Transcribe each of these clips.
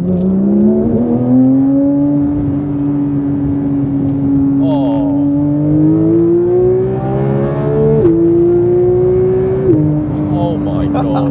Oh my god.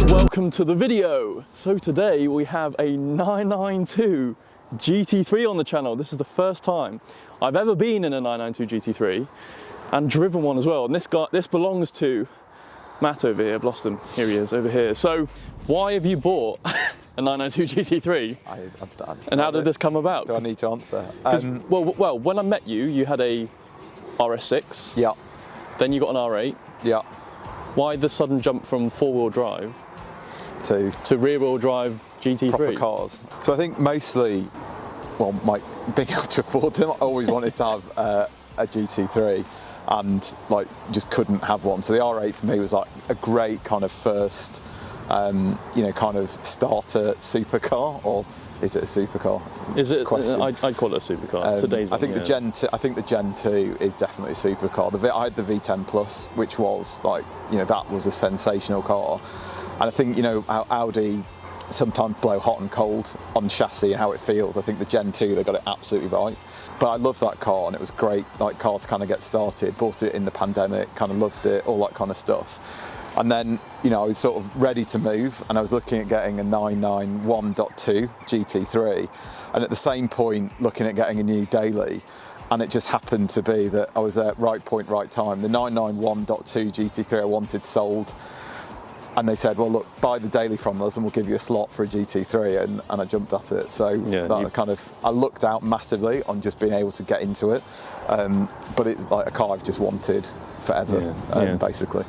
Welcome to the video. So today we have a 992 GT3 on the channel. This is the first time I've ever been in a 992 GT3 and driven one as well. And this belongs to Matt over here. I've lost him. Here he is, over here. So why have you bought a 992 GT3? And how did this come about? Do I need to answer? Well, when I met you, you had a RS6. Yeah. Then you got an R8. Yeah. Why the sudden jump from four-wheel drive to rear-wheel drive GT3? Proper cars. So I think mostly, well, being able to afford them, I always wanted to have a GT3 and like just couldn't have one. So the R8 for me was like a great kind of first, kind of starter supercar, or is it a supercar? Is it? I'd call it a supercar. Today's one, I think the Gen 2 is definitely a supercar. I had the V10 Plus, which was like, that was a sensational car. And I think, how Audi sometimes blow hot and cold on chassis and how it feels. I think the Gen 2, they got it absolutely right. But I loved that car, and it was great, like, car to kind of get started. Bought it in the pandemic, kind of loved it, all that kind of stuff. And then, I was sort of ready to move, and I was looking at getting a 991.2 GT3, and at the same point looking at getting a new daily. And it just happened to be that I was there at right point, right time. The 991.2 GT3 I wanted sold. And they said, well, look, buy the daily from us and we'll give you a slot for a GT3, and I jumped at it. So yeah, I lucked out massively on just being able to get into it. But it's like a car I've just wanted forever, basically.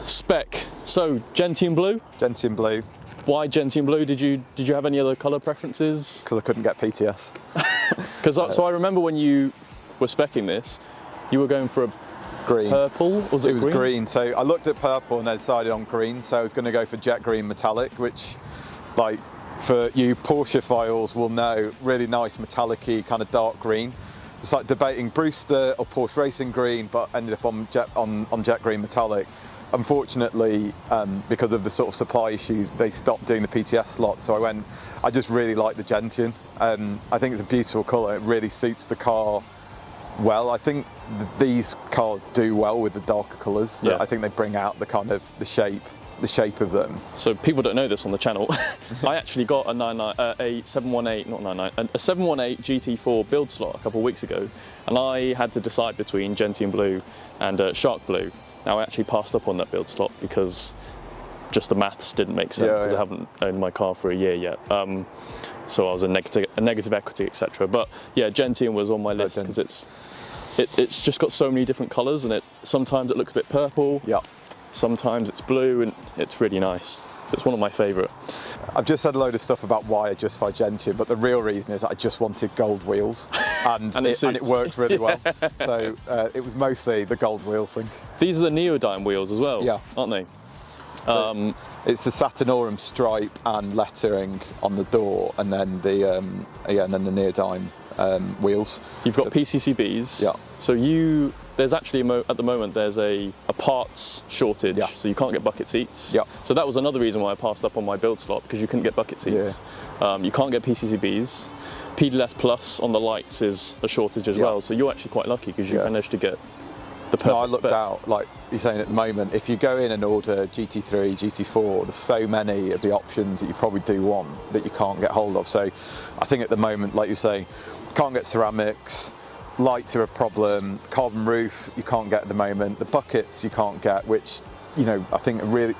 Spec. So, Gentium Blue? Gentium Blue. Why Gentium Blue? Did you have any other colour preferences? Because I couldn't get PTS. So I remember when you were speccing this, you were going for a green. Purple? Or was it was green. So I looked at purple and I decided on green. So I was going to go for jet green metallic, which, like, for you Porsche files will know, really nice metallic-y kind of dark green. It's like debating Brewster or Porsche Racing Green, but ended up on jet green metallic. Unfortunately, because of the sort of supply issues, they stopped doing the PTS slot. So I just really like the Gentium. I think it's a beautiful colour. It really suits the car well. I think these cars do well with the darker colours. Yeah. I think they bring out the kind of the shape of them. So people don't know this on the channel. I actually got a 718 GT4 build slot a couple of weeks ago, and I had to decide between Gentium Blue and Shark Blue. Now I actually passed up on that build slot because just the maths didn't make sense, because I haven't owned my car for a year yet. So I was a negative equity, etc. But yeah, Gentium was on my list because it's just got so many different colours, and sometimes it looks a bit purple. Yeah. Sometimes it's blue, and it's really nice. It's one of my favourite. I've just said a load of stuff about why I justified Gentium, but the real reason is that I just wanted gold wheels, and it worked really well. So it was mostly the gold wheels thing. These are the Neodyne wheels as well, aren't they? So it's the Saturnorum stripe and lettering on the door, and then the then the Neodyne wheels. You've got PCCBs. Yeah. So there's actually at the moment there's a parts shortage, so you can't get bucket seats. Yeah. So that was another reason why I passed up on my build slot, because you couldn't get bucket seats. Yeah. You can't get PCCBs. PDLS Plus on the lights is a shortage as well. So you're actually quite lucky because you managed to get the perfect I looked out, like you're saying at the moment, if you go in and order GT3, GT4, there's so many of the options that you probably do want that you can't get hold of. So I think at the moment, like you're saying, can't get ceramics. Lights are a problem, carbon roof you can't get at the moment, the buckets you can't get, which, I think are really,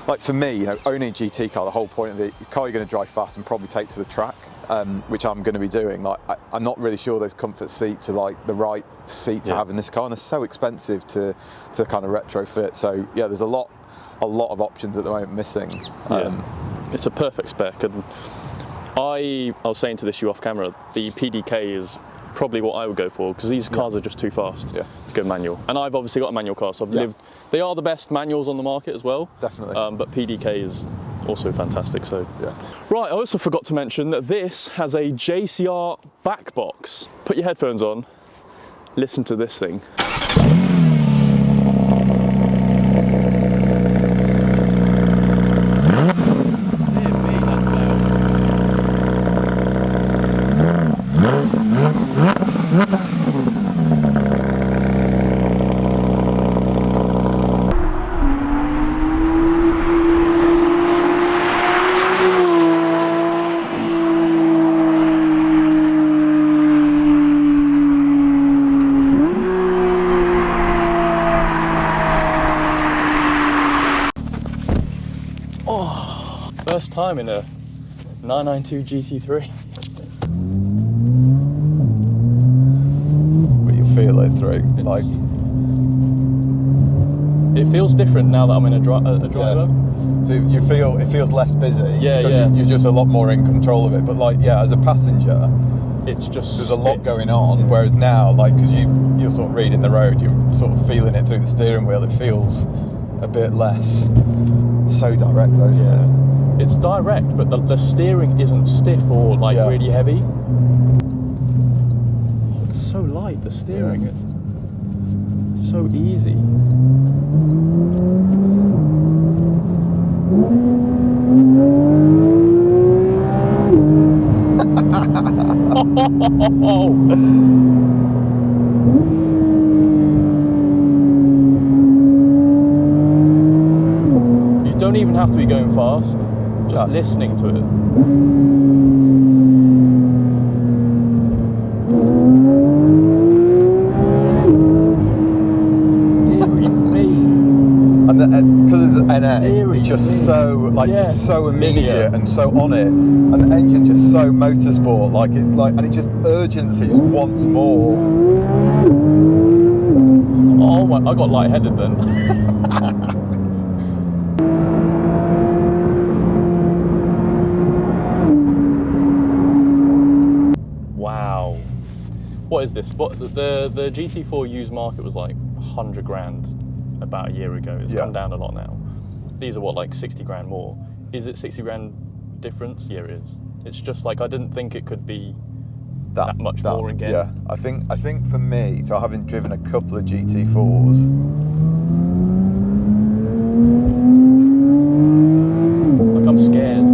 like for me, owning a GT car, the whole point of it, the car you're going to drive fast and probably take to the track. which I'm going to be doing, like I'm not really sure those comfort seats are like the right seat to have in this car, and they're so expensive to kind of retrofit. So yeah, there's a lot of options at the moment missing. It's a perfect spec, and I was saying to this you off camera, the PDK is probably what I would go for, because these cars are just too fast to go manual. And I've obviously got a manual car, so I've lived. They are the best manuals on the market as well. Definitely. But PDK is also fantastic. So yeah. Right, I also forgot to mention that this has a JCR back box. Put your headphones on, listen to this thing. First time in a 992 GT3. But you feel it through, it feels different now that I'm in a driver. Yeah. So you feel it feels less busy. Yeah, because you're just a lot more in control of it. But like, yeah, as a passenger, it's just there's a lot going on. Whereas now, like, because you're sort of reading the road, you're sort of feeling it through the steering wheel. It feels a bit less so direct, though, isn't it? It's direct, but the steering isn't stiff or like really heavy. Oh, it's so light, the steering. It's so easy. You don't even have to be going fast. Just listening to it. Deary me. And because it's NA, Deary it's just me. so just so immediate Linear. and so on it, and the engine just so motorsport, and it just urgency just wants more. Oh my! I got lightheaded then. What is this? What the GT4 used market was like 100 grand about a year ago. It's come down a lot now. These are what, like 60 grand more. Is it 60 grand difference? Yeah, it is. It's just like I didn't think it could be that much more again. Yeah, I think for me, so having driven a couple of GT4s, like I'm scared.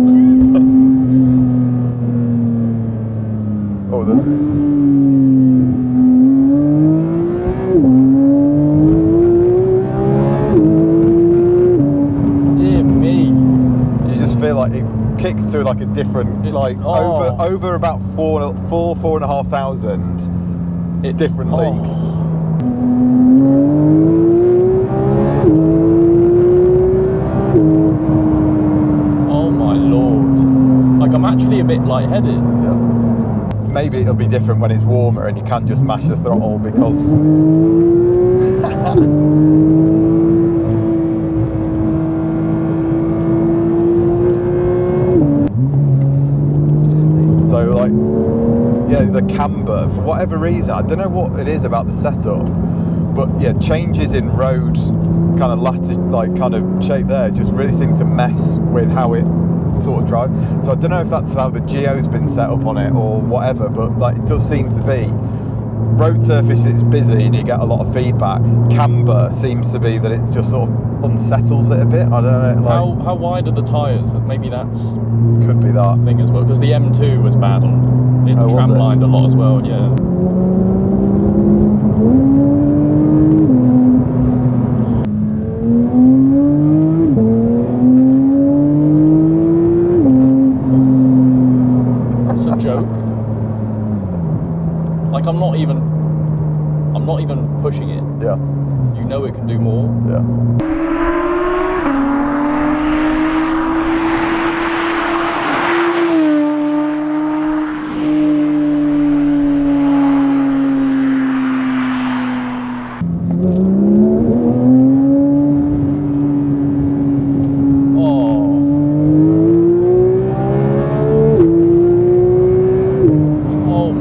kicks to like a different, over about 4,500 different league. Oh my lord! Like I'm actually a bit lightheaded. Yeah. Maybe it'll be different when it's warmer and you can just mash the throttle because. The camber, for whatever reason, I don't know what it is about the setup, but yeah, changes in road kind of lattice, like kind of shape there, just really seem to mess with how it sort of drives. So I don't know if that's how the geo's been set up on it or whatever, but like it does seem to be. Road surface is busy and you get a lot of feedback. Camber seems to be that it just sort of unsettles it a bit. I don't know. Like, how wide are the tyres? Maybe that's could be that thing as well, because the M2 was bad on. It tramlined a lot as well, yeah. It's a joke. Like I'm not even pushing it. Yeah. You know it can do more. Yeah.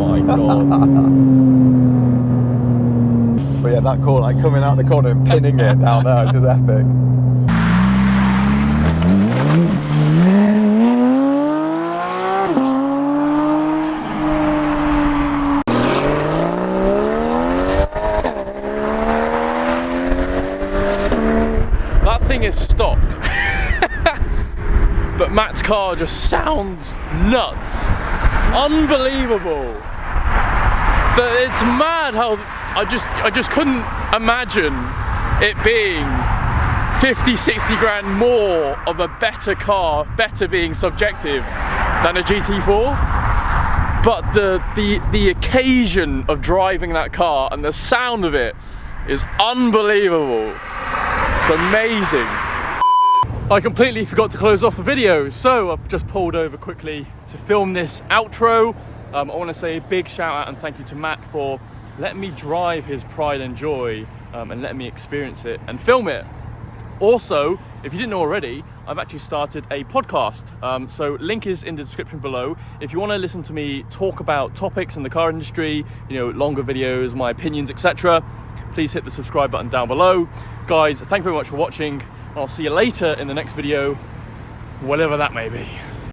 my God. But yeah, that corner, like coming out the corner and pinning it down there, just epic. That thing is stock. But Matt's car just sounds nuts. Unbelievable. It's mad how I just couldn't imagine it being 50, 60 grand more of a better car, better being subjective, than a GT4. But the occasion of driving that car and the sound of it is unbelievable. It's amazing. I completely forgot to close off the video, so I've just pulled over quickly to film this outro. I want to say a big shout out and thank you to Matt for letting me drive his Pride and Joy and letting me experience it and film it. Also, if you didn't know already, I've actually started a podcast. So link is in the description below. If you want to listen to me talk about topics in the car industry, you know, longer videos, my opinions, etc., please hit the subscribe button down below. Guys, thank you very much for watching. I'll see you later in the next video, whatever that may be.